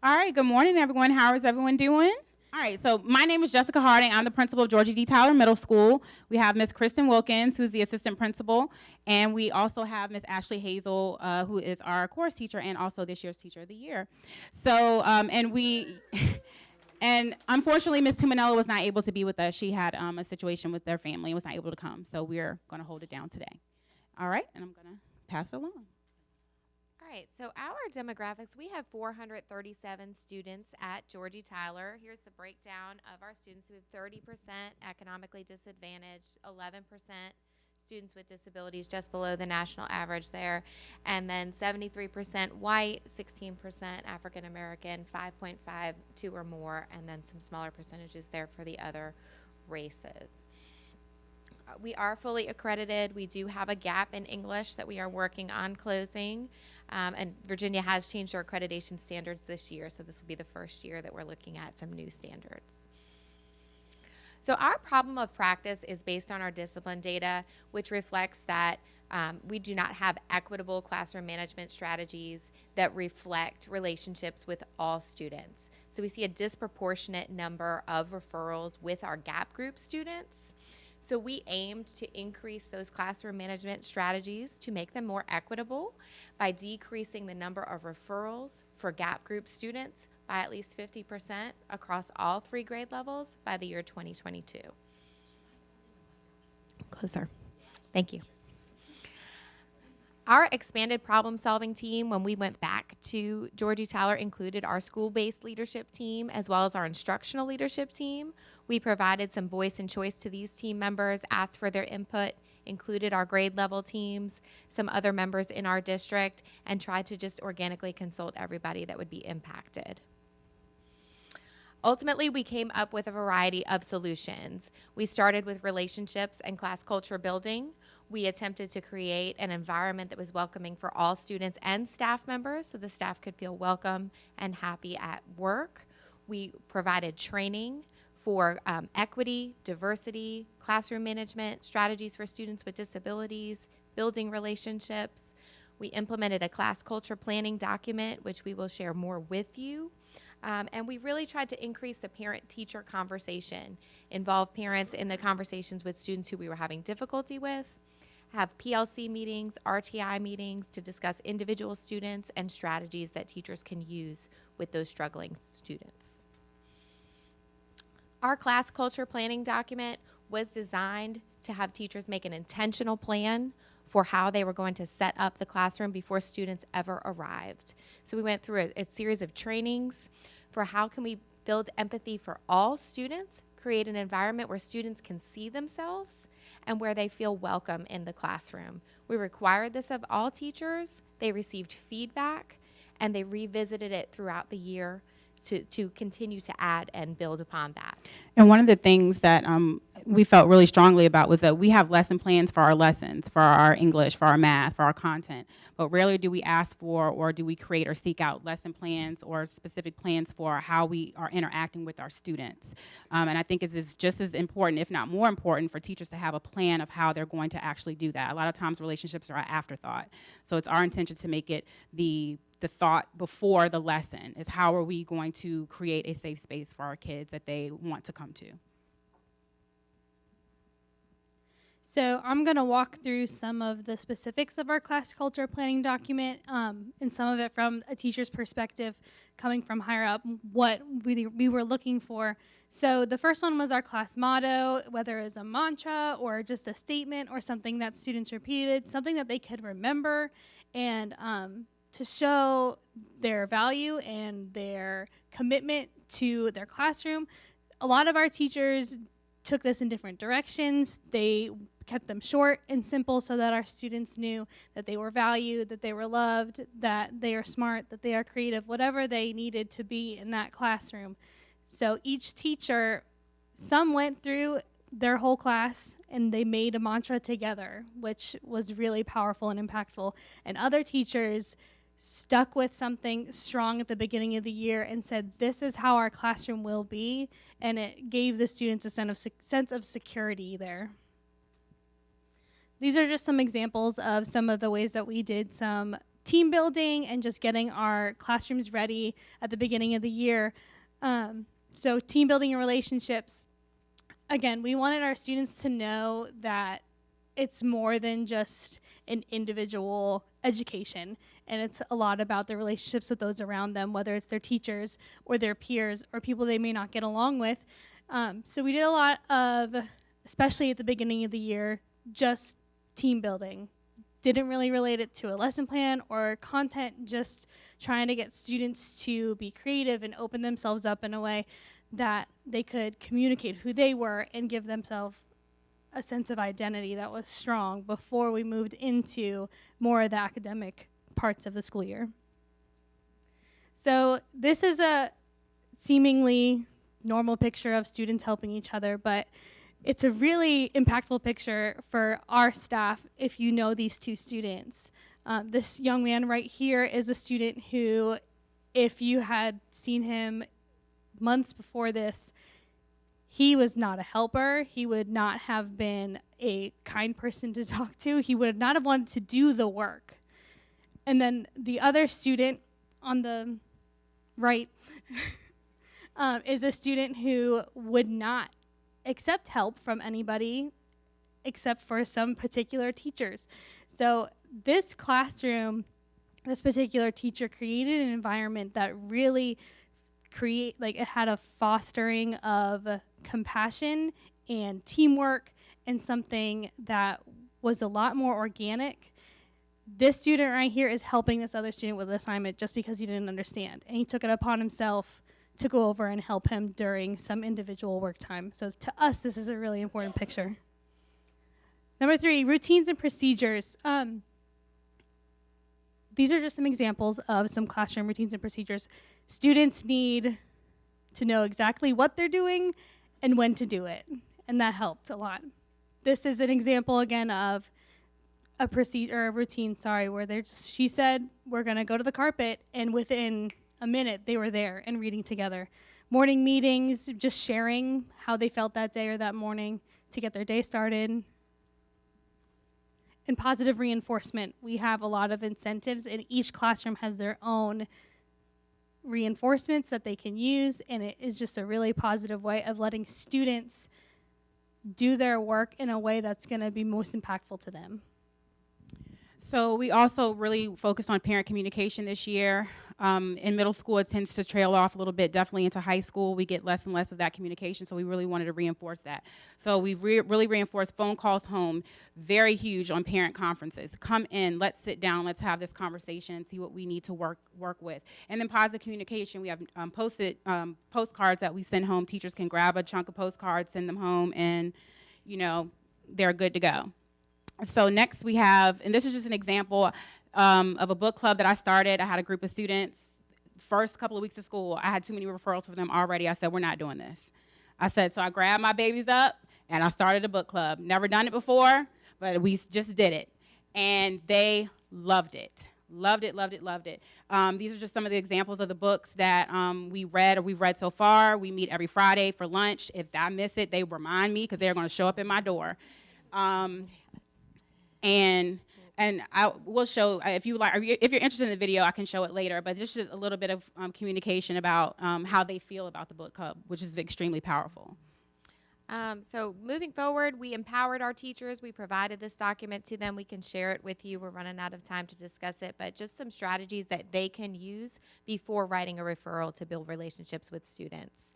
All right, good morning, everyone. How is everyone doing? All right, so my name is Jessica Harding. I'm the principal of Georgie Tyler Middle School. We have Miss Kristen Wilkins, who's the assistant principal, and we also have Miss Ashley Hazel, who is our course teacher and also this year's Teacher of the Year. So, and unfortunately, Miss Tumanella was not able to be with us. She had a situation with their family and was not able to come, so we're going to hold it down today. All right, and I'm going to pass it along. All right, so our demographics, we have 437 students at Georgie Tyler. Here's the breakdown of our students. We have 30% economically disadvantaged, 11% students with disabilities, just below the national average there, and then 73% white, 16% African American, 5.5 2 or more, and then some smaller percentages there for the other races. We are fully accredited. We do have a gap in English that we are working on closing. And Virginia has changed our accreditation standards this year, so this will be the first year that we're looking at some new standards. So our problem of practice is based on our discipline data, which reflects that we do not have equitable classroom management strategies that reflect relationships with all students. So we see a disproportionate number of referrals with our gap group students. So we aimed to increase those classroom management strategies to make them more equitable by decreasing the number of referrals for gap group students by at least 50% across all 3 grade levels by the year 2022. Closer. Thank you. Our expanded problem-solving team, when we went back to Georgie Tyler, included our school-based leadership team as well as our instructional leadership team. We provided some voice and choice to these team members, asked for their input, included our grade level teams, some other members in our district, and tried to just organically consult everybody that would be impacted. Ultimately, we came up with a variety of solutions. We started with relationships and class culture building. We attempted to create an environment that was welcoming for all students and staff members so the staff could feel welcome and happy at work. We provided training for equity, diversity, classroom management, strategies for students with disabilities, building relationships. We implemented a class culture planning document, which we will share more with you. And we really tried to increase the parent-teacher conversation, involve parents in the conversations with students who we were having difficulty with, have PLC meetings, RTI meetings to discuss individual students and strategies that teachers can use with those struggling students. Our class culture planning document was designed to have teachers make an intentional plan for how they were going to set up the classroom before students ever arrived. So we went through a series of trainings for how can we build empathy for all students, create an environment where students can see themselves, and where they feel welcome in the classroom. We required this of all teachers. They received feedback, and they revisited it throughout the year to continue to add and build upon that. And one of the things that we felt really strongly about was that we have lesson plans for our lessons, for our English, for our math, for our content, but rarely do we ask for or do we create or seek out lesson plans or specific plans for how we are interacting with our students. And I think it's just as important, if not more important, for teachers to have a plan of how they're going to actually do that. A lot of times relationships are an afterthought. So it's our intention to make it the thought before the lesson is how are we going to create a safe space for our kids that they want to come to. So I'm going to walk through some of the specifics of our class culture planning document, and some of it from a teacher's perspective, coming from higher up, what we were looking for. So the first one was our class motto, whether it was a mantra or just a statement or something that students repeated, something that they could remember, and to show their value and their commitment to their classroom. A lot of our teachers took this in different directions. They kept them short and simple so that our students knew that they were valued, that they were loved, that they are smart, that they are creative, whatever they needed to be in that classroom. So each teacher, some went through their whole class and they made a mantra together, which was really powerful and impactful. And other teachers stuck with something strong at the beginning of the year and said, this is how our classroom will be, and it gave the students a sense of security there. These are just some examples of some of the ways that we did some team building and just getting our classrooms ready at the beginning of the year. So team building and relationships. Again, we wanted our students to know that it's more than just an individual education, and it's a lot about the relationships with those around them, whether it's their teachers or their peers or people they may not get along with. So we did a lot of, especially at the beginning of the year, just team building. Didn't really relate it to a lesson plan or content, just trying to get students to be creative and open themselves up in a way that they could communicate who they were and give themselves a sense of identity that was strong before we moved into more of the academic parts of the school year. So this is a seemingly normal picture of students helping each other, but it's a really impactful picture for our staff if you know these two students. This young man right here is a student who, if you had seen him months before this, he was not a helper. He would not have been a kind person to talk to. He would not have wanted to do the work. And then the other student on the right is a student who would not accept help from anybody except for some particular teachers. So this classroom, this particular teacher created an environment that really it had a fostering of compassion and teamwork and something that was a lot more organic. This student right here is helping this other student with the assignment just because he didn't understand. And he took it upon himself to go over and help him during some individual work time. So to us, this is a really important picture. Number 3, routines and procedures. These are just some examples of some classroom routines and procedures. Students need to know exactly what they're doing and when to do it, and that helped a lot. This is an example, again, of a routine, where she said, we're gonna go to the carpet, and within a minute, they were there and reading together. Morning meetings, just sharing how they felt that day or that morning to get their day started. And positive reinforcement. We have a lot of incentives, and each classroom has their own reinforcements that they can use, and it is just a really positive way of letting students do their work in a way that's going to be most impactful to them. So we also really focused on parent communication this year. In middle school, it tends to trail off a little bit. Definitely into high school, we get less and less of that communication, so we really wanted to reinforce that. So we've really reinforced phone calls home, very huge on parent conferences. Come in, let's sit down, let's have this conversation and see what we need to work with. And then positive communication, we have postcards that we send home. Teachers can grab a chunk of postcards, send them home, and they're good to go. So next we have, and this is just an example of a book club that I started. I had a group of students. First couple of weeks of school, I had too many referrals for them already. I said, we're not doing this. So I grabbed my babies up, and I started a book club. Never done it before, but we just did it. And they loved it. Loved it, loved it, loved it. These are just some of the examples of the books that we've read so far. We meet every Friday for lunch. If I miss it, they remind me because they're going to show up at my door. And I will show, if you're interested in the video, I can show it later, but just a little bit of communication about how they feel about the book club, which is extremely powerful. So moving forward, we empowered our teachers. We provided this document to them. We can share it with you. We're running out of time to discuss it, but just some strategies that they can use before writing a referral to build relationships with students.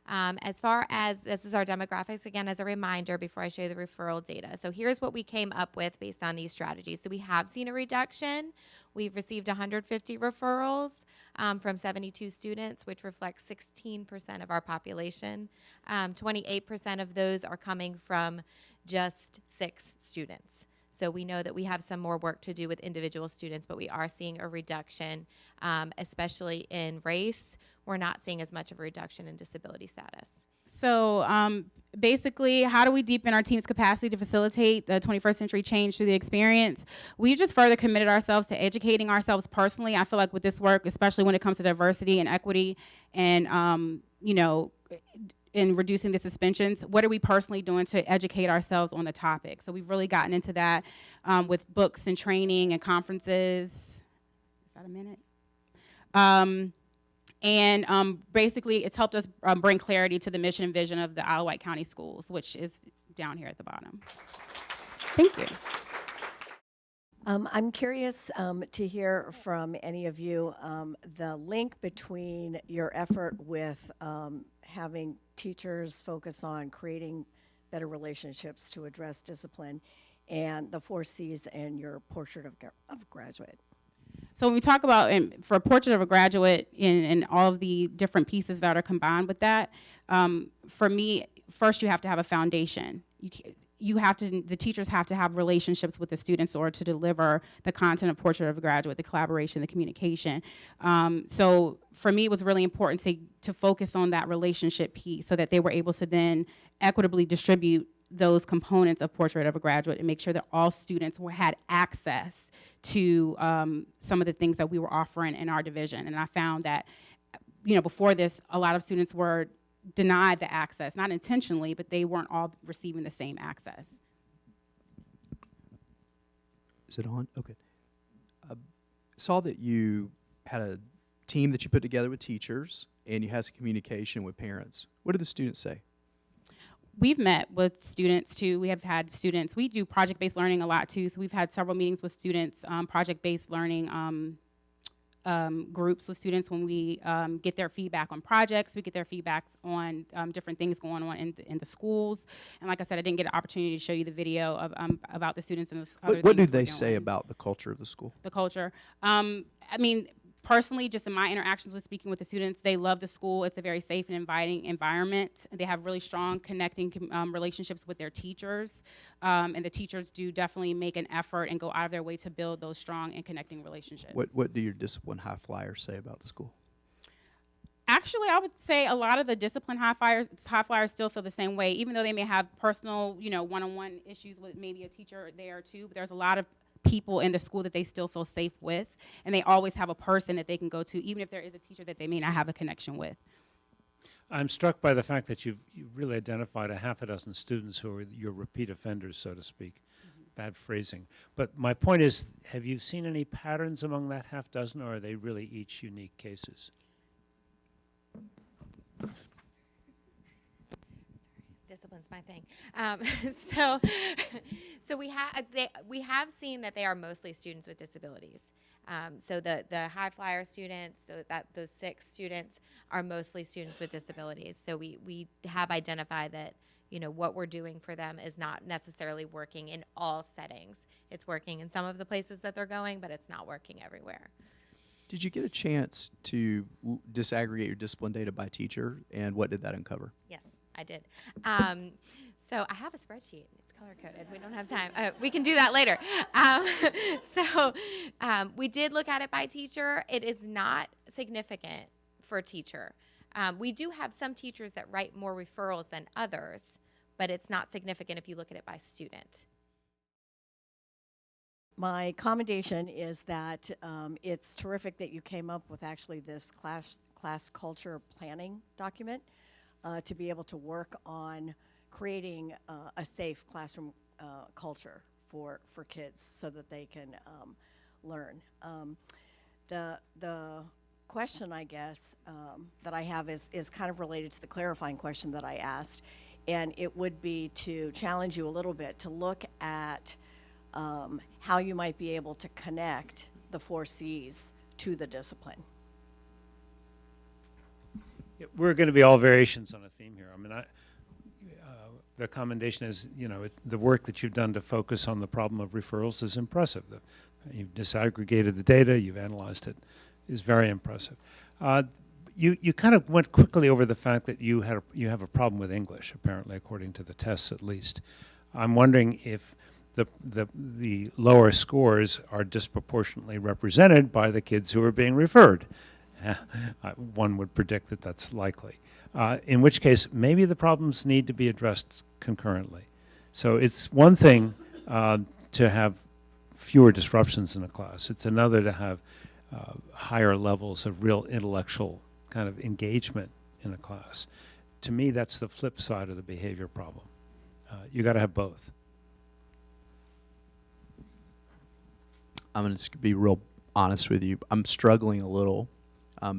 As far as, this is our demographics, again, as a reminder before I show you the referral data. So here's what we came up with based on these strategies. So we have seen a reduction. We've received 150 referrals from 72 students, which reflects 16% of our population. 28% of those are coming from just 6 students. So we know that we have some more work to do with individual students, but we are seeing a reduction, especially in race. We're not seeing as much of a reduction in disability status. So basically, how do we deepen our team's capacity to facilitate the 21st century change through the experience? We just further committed ourselves to educating ourselves personally. I feel like with this work, especially when it comes to diversity and equity and, in reducing the suspensions, what are we personally doing to educate ourselves on the topic? So we've really gotten into that with books and training and conferences. that a minute? Basically, it's helped us bring clarity to the mission and vision of the Isle of Wight County Schools, which is down here at the bottom. Thank you. I'm curious to hear from any of you the link between your effort with having teachers focus on creating better relationships to address discipline and the 4 C's and your portrait of a graduate. So when we talk about, for a portrait of a graduate and all of the different pieces that are combined with that, for me, first you have to have a foundation. The teachers have to have relationships with the students in order to deliver the content of Portrait of a Graduate, the collaboration, the communication. So for me, it was really important to focus on that relationship piece so that they were able to then equitably distribute those components of Portrait of a Graduate and make sure that all students had access to some of the things that we were offering in our division. And I found that, before this, a lot of students were denied the access, not intentionally, but they weren't all receiving the same access. Is it on? Okay. Saw that you had a team that you put together with teachers, and you had some communication with parents. What did the students say? We've met with students too. We have had students. We do project-based learning a lot too. So we've had several meetings with students, project-based learning groups with students when we get their feedback on projects. We get their feedbacks on different things going on in the schools. And like I said, I didn't get an opportunity to show you the video of about the students and the other What do things they we're say doing. about the culture of the school? The culture. Personally, just in my interactions with speaking with the students, they love the school. It's a very safe and inviting environment. They have really strong connecting relationships with their teachers. And the teachers do definitely make an effort and go out of their way to build those strong and connecting relationships. What do your discipline high flyers say about the school? Actually, I would say a lot of the discipline high flyers still feel the same way, even though they may have personal, one-on-one issues with maybe a teacher there too. But there's a lot of people in the school that they still feel safe with, and they always have a person that they can go to, even if there is a teacher that they may not have a connection with. I'm struck by the fact that you've really identified a half a dozen students who are your repeat offenders, so to speak. Bad phrasing. But my point is, have you seen any patterns among that half dozen, or are they really each unique cases? Discipline's my thing. So we have seen that they are mostly students with disabilities. So the high flyer students, those 6 students are mostly students with disabilities. So we have identified that what we're doing for them is not necessarily working in all settings. It's working in some of the places that they're going, but it's not working everywhere. Did you get a chance to disaggregate your discipline data by teacher, and what did that uncover? Yes, I did. So I have a spreadsheet. It's color-coded. We don't have time. We can do that later. We did look at it by teacher. It is not significant for teacher. We do have some teachers that write more referrals than others, but it's not significant if you look at it by student. My commendation is that it's terrific that you came up with actually this class culture planning document to be able to work on creating a safe classroom culture for kids so that they can learn. The question, I guess, that I have is kind of related to the clarifying question that I asked, and it would be to challenge you a little bit to look at how you might be able to connect the 4 C's to the discipline. Yeah, we're going to be all variations on a theme here. I mean, the commendation is, the work that you've done to focus on the problem of referrals is impressive. You've disaggregated the data, you've analyzed it, is very impressive. You kind of went quickly over the fact that you have a problem with English, apparently, according to the tests at least. I'm wondering if the lower scores are disproportionately represented by the kids who are being referred. One would predict that that's likely. In which case, maybe the problems need to be addressed concurrently. So it's one thing to have fewer disruptions in a class. It's another to have higher levels of real intellectual kind of engagement in a class. To me, that's the flip side of the behavior problem. You got to have both. I'm going to be real honest with you. I'm struggling a little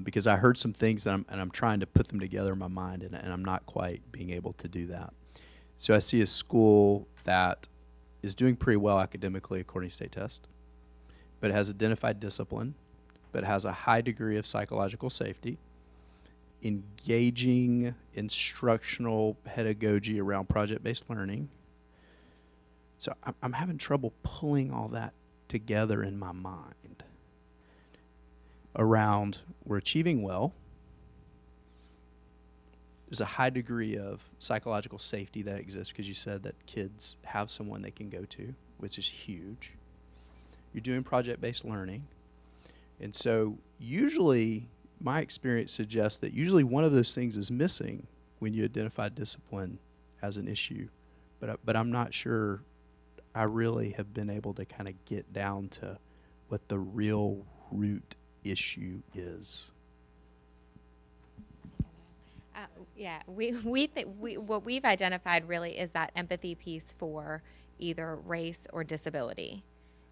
because I heard some things and I'm trying to put them together in my mind, and I'm not quite being able to do that. So I see a school that is doing pretty well academically according to state test, but has identified discipline, but has a high degree of psychological safety, engaging instructional pedagogy around project-based learning. So I'm having trouble pulling all that together in my mind around we're achieving well. There's a high degree of psychological safety that exists because you said that kids have someone they can go to, which is huge. You're doing project-based learning. And so usually my experience suggests that usually one of those things is missing when you identify discipline as an issue. But I'm not sure I really have been able to kind of get down to what the real root issue is. Yeah, what we've identified really is that empathy piece for either race or disability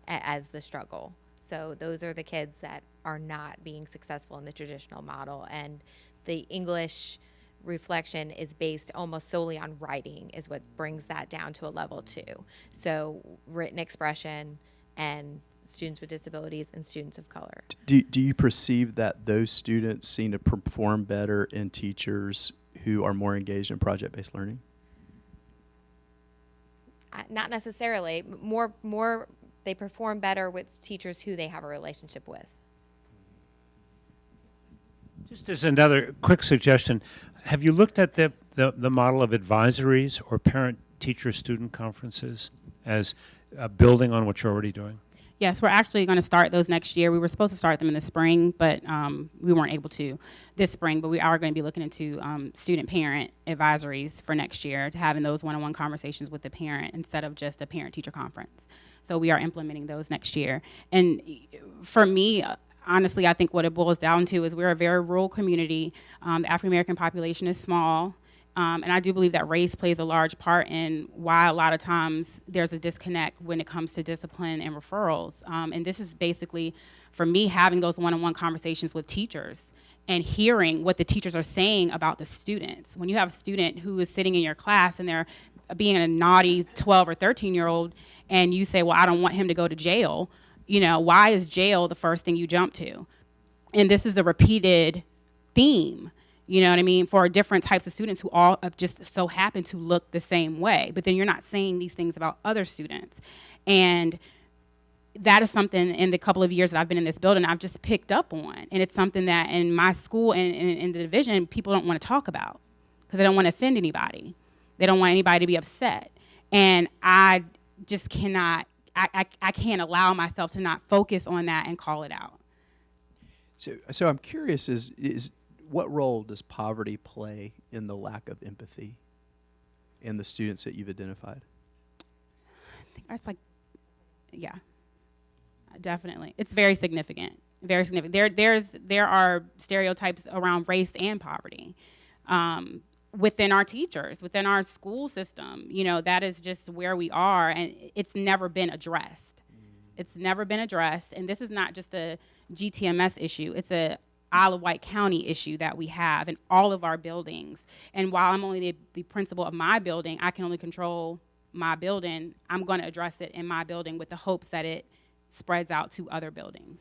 as the struggle. So those are the kids that are not being successful in the traditional model, and the English reflection is based almost solely on writing is what brings that down to a level 2. So written expression and students with disabilities and students of color. Do you perceive that those students seem to perform better in teachers who are more engaged in project-based learning? Not necessarily. More they perform better with teachers who they have a relationship with. Just as another quick suggestion, have you looked at the model of advisories or parent-teacher-student conferences as building on what you're already doing? Yes, we're actually going to start those next year. We were supposed to start them in the spring, but we weren't able to this spring. But we are going to be looking into student-parent advisories for next year, to having those one-on-one conversations with the parent instead of just a parent-teacher conference. So we are implementing those next year. And for me, honestly, I think what it boils down to is we're a very rural community. The African-American population is small. And I do believe that race plays a large part in why a lot of times there's a disconnect when it comes to discipline and referrals. And this is basically, for me, having those one-on-one conversations with teachers and hearing what the teachers are saying about the students. When you have a student who is sitting in your class and they're being a naughty 12 or 13-year-old, and you say, well, I don't want him to go to jail, you know, why is jail the first thing you jump to? And this is a repeated theme. You know what I mean? For different types of students who all just so happen to look the same way. But then you're not saying these things about other students. And that is something in the couple of years that I've been in this building I've just picked up on. And it's something that in my school and in the division, people don't want to talk about because they don't want to offend anybody. They don't want anybody to be upset. And I just cannot, I can't allow myself to not focus on that and call it out. So I'm curious, is what role does poverty play in the lack of empathy in the students that you've identified? I think that's like, yeah, definitely. It's very significant. Very significant. There are stereotypes around race and poverty within our teachers, within our school system. You know, that is just where we are, and it's never been addressed. It's never been addressed, and this is not just a GTMS issue. It's a Isle of Wight County issue that we have in all of our buildings. And while I'm only the principal of my building, I can only control my building. I'm going to address it in my building with the hopes that it spreads out to other buildings.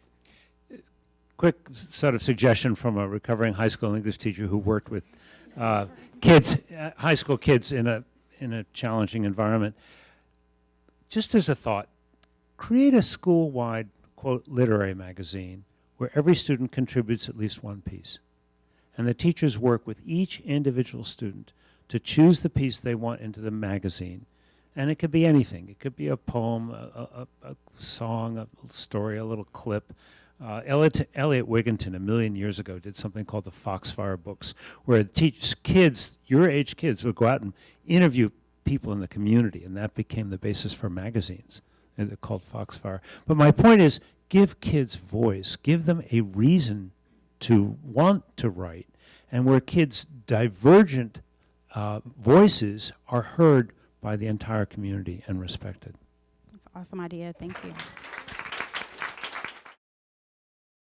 Quick sort of suggestion from a recovering high school English teacher who worked with kids, high school kids in a challenging environment. Just as a thought, create a school-wide, quote, literary magazine where every student contributes at least one piece. And the teachers work with each individual student to choose the piece they want into the magazine. And it could be anything. It could be a poem, a song, a story, a little clip. Elliot Wigginton, a million years ago, did something called the Foxfire Books, where kids, your age kids, would go out and interview people in the community, and that became the basis for magazines called Foxfire. But my point is, give kids voice. Give them a reason to want to write. And where kids' divergent voices are heard by the entire community and respected. That's an awesome idea. Thank you.